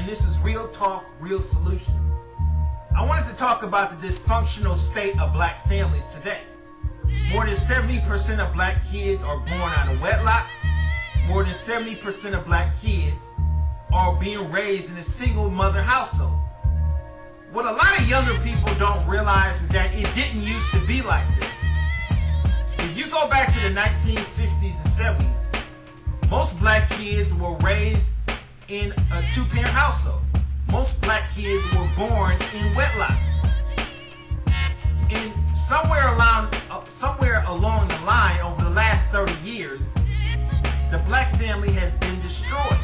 and this is Real Talk, Real Solutions. I wanted to talk about the dysfunctional state of black families today. More than 70% of black kids are born out of wedlock. More than 70% of black kids are being raised in a single mother household. What a lot of younger people don't realize is that it didn't used to be like this. If you go back to the 1960s and 70s, most black kids were raised in a two-parent household. Most black kids were born in wedlock. And somewhere along the line over the last 30 years, the black family has been destroyed.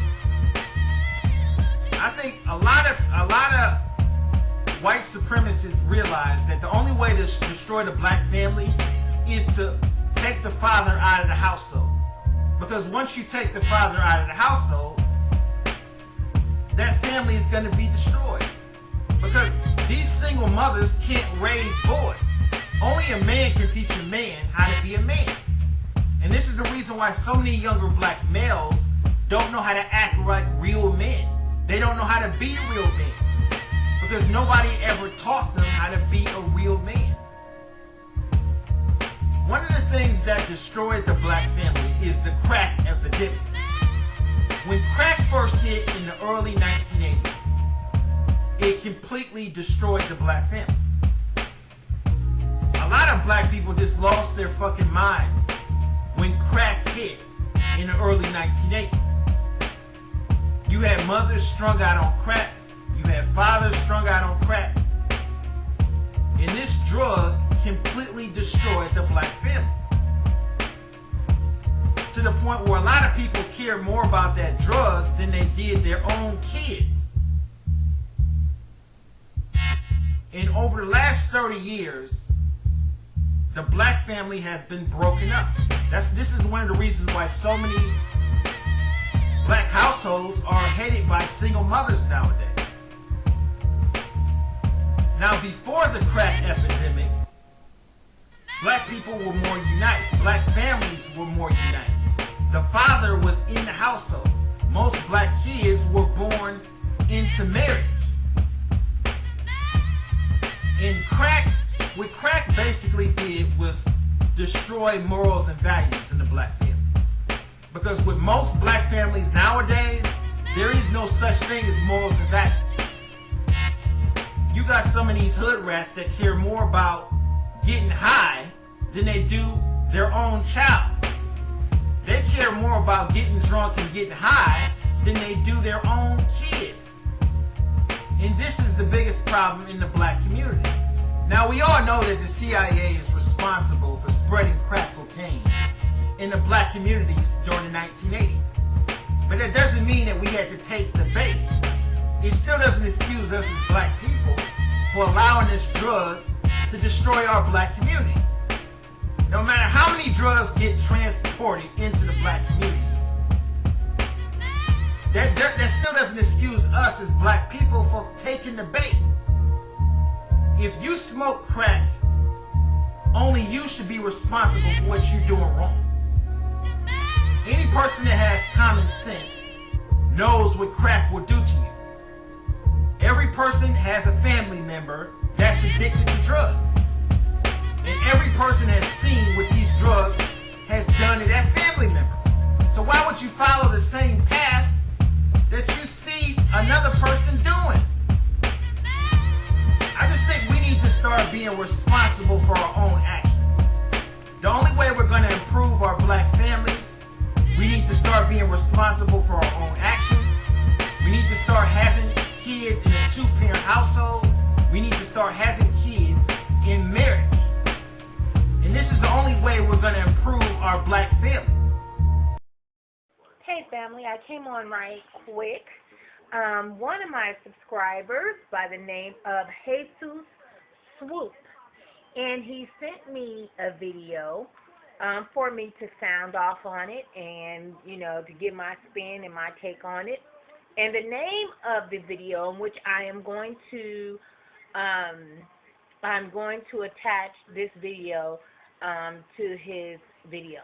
I think a lot of white supremacists realize that the only way to destroy the black family is to take the father out of the household. Because once you take the father out of the household, that family is going to be destroyed. Because these single mothers can't raise boys. Only a man can teach a man how to be a man. And this is the reason why so many younger black males don't know how to act like real men. They don't know how to be real men. Because nobody ever taught them how to be a real man. One of the things that destroyed the black family is the crack epidemic. When crack first hit in the early 1980s, it completely destroyed the black family. A lot of black people just lost their fucking minds when crack hit in the early 1980s. You had mothers strung out on crack. You had fathers strung out on crack. And this drug completely destroyed the black family. To the point where a lot of people care more about that drug than they did their own kids. And over the last 30 years, the black family has been broken up. This is one of the reasons why so many black households are headed by single mothers nowadays. Now, before the crack epidemic, black people were more united. Black families were more united. The father was in the household. Most black kids were born into marriage. And what crack basically did was destroy morals and values in the black family. Because with most black families nowadays, there is no such thing as morals and values. You got some of these hood rats that care more about getting high than they do their own child. They care more about getting drunk and getting high than they do their own kids. And this is the biggest problem in the black community. Now, we all know that the CIA is responsible for spreading crack cocaine in the black communities during the 1980s. But that doesn't mean that we had to take the bait. It still doesn't excuse us as black people for allowing this drug to destroy our black communities. No matter how many drugs get transported into the black communities, that still doesn't excuse us as black people for taking the bait. If you smoke crack, only you should be responsible for what you're doing wrong. Any person that has common sense knows what crack will do to you. Every person has a family member that's addicted to drugs. And every person has seen what these drugs has done to that family member. So why would you follow the same path that you see another person doing? I just think we need to start being responsible for our own actions. The only way we're going to improve our black families, we need to start being responsible for our own actions. We need to start having kids in a two-parent household. We need to start having kids in marriage. And this is the only way we're going to improve our black families. Hey family, I came on right quick. One of my subscribers by the name of Jesus Swoop, and he sent me a video for me to sound off on it and, to give my spin and my take on it. And the name of the video, in which I am going to attach this video to his video.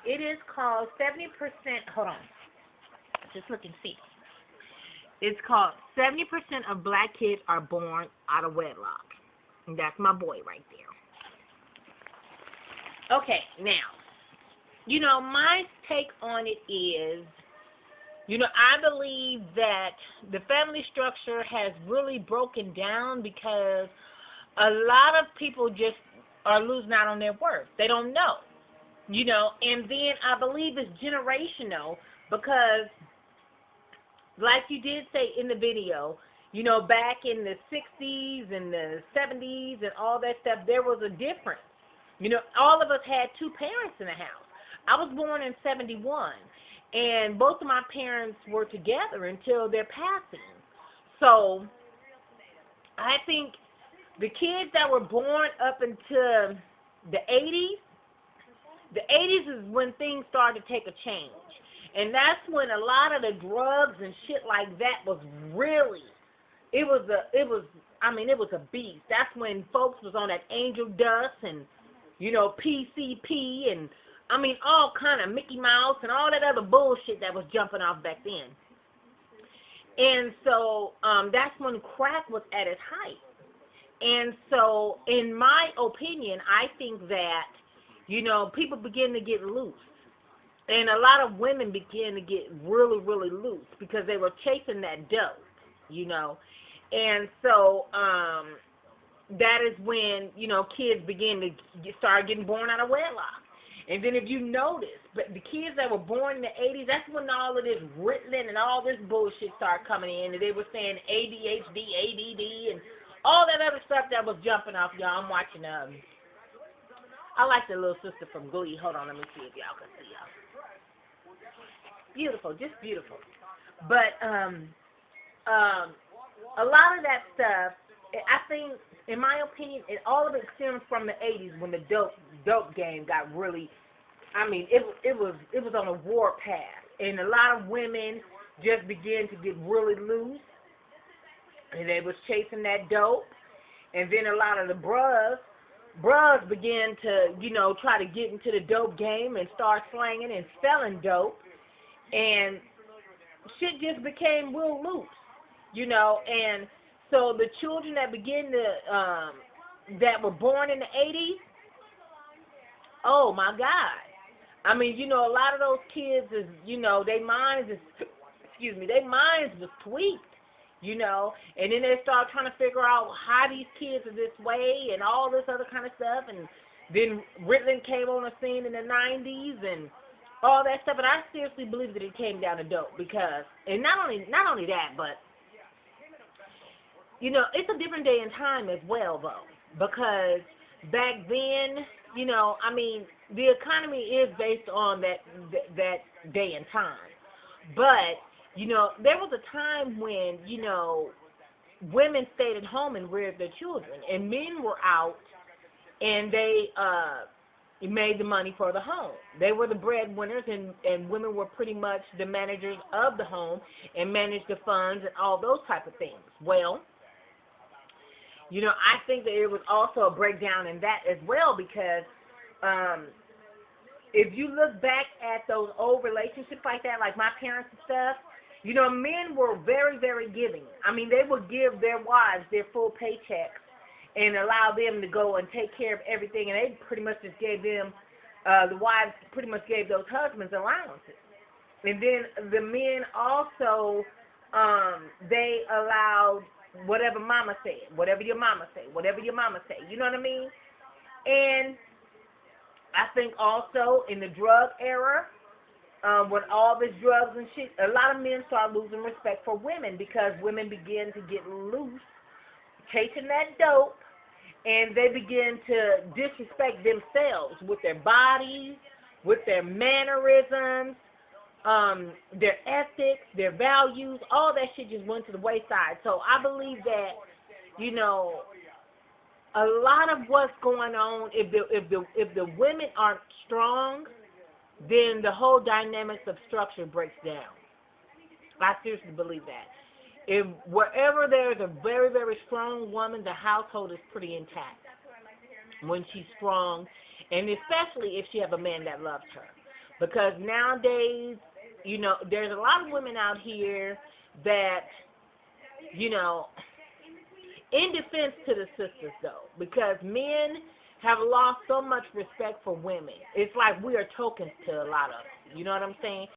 It is called 70%, hold on, just look and see. It's called 70% of black kids are born out of wedlock. And that's my boy right there. Okay, now, my take on it is, I believe that the family structure has really broken down because a lot of people just are losing out on their worth. They don't know, and then I believe it's generational because, like you did say in the video, back in the 60s and the 70s and all that stuff, there was a difference. All of us had two parents in the house. I was born in 71, and both of my parents were together until their passing. So I think the kids that were born up until the 80s is when things started to take a change. And that's when a lot of the drugs and shit like that was really, it was a beast. That's when folks was on that angel dust and, PCP and, all kind of Mickey Mouse and all that other bullshit that was jumping off back then. And so that's when crack was at its height. And so, in my opinion, I think that, people begin to get loose. And a lot of women began to get really, really loose because they were chasing that dope, And so that is when, kids begin to start getting born out of wedlock. And then if you notice, but the kids that were born in the 80s, that's when all of this Ritalin and all this bullshit started coming in. And they were saying ADHD, ADD, and all that other stuff that was jumping off, y'all. I'm watching, I like the little sister from Glee. Hold on, let me see if y'all can see y'all. Beautiful, just beautiful. But a lot of that stuff, I think, in my opinion, all of it stems from the 80s when the dope game got really, it was on a war path. And a lot of women just began to get really loose. And they was chasing that dope. And then a lot of the bros began to, try to get into the dope game and start slanging and selling dope. And shit just became real loose, and so the children that begin to, that were born in the 80s, oh my God. A lot of those kids is, their minds was tweaked, and then they start trying to figure out how these kids are this way and all this other kind of stuff, and then Ritalin came on the scene in the 90s and all that stuff, but I seriously believe that it came down to dope because, and not only that, but, it's a different day and time as well, though, because back then, the economy is based on that day and time, but, there was a time when, women stayed at home and reared their children, and men were out, and they made the money for the home. They were the breadwinners, and women were pretty much the managers of the home and managed the funds and all those type of things. Well, I think that it was also a breakdown in that as well because if you look back at those old relationships like that, like my parents and stuff, men were very, very giving. They would give their wives their full paychecks and allow them to go and take care of everything, and they pretty much just gave them, the wives pretty much gave those husbands allowances. And then the men also, they allowed whatever mama said, whatever your mama said, whatever your mama said, you know what I mean? And I think also in the drug era, when all this drugs and shit, a lot of men start losing respect for women because women begin to get loose, chasing that dope, and they begin to disrespect themselves with their bodies, with their mannerisms, their ethics, their values, all that shit just went to the wayside. So I believe that, a lot of what's going on, if the women aren't strong, then the whole dynamics of structure breaks down. I seriously believe that. If wherever there's a very, very strong woman, the household is pretty intact when she's strong, and especially if she have a man that loves her. Because nowadays, there's a lot of women out here that you know, in defense to the sisters, though, because men have lost so much respect for women. It's like we are tokens to a lot of them. You know what I'm saying?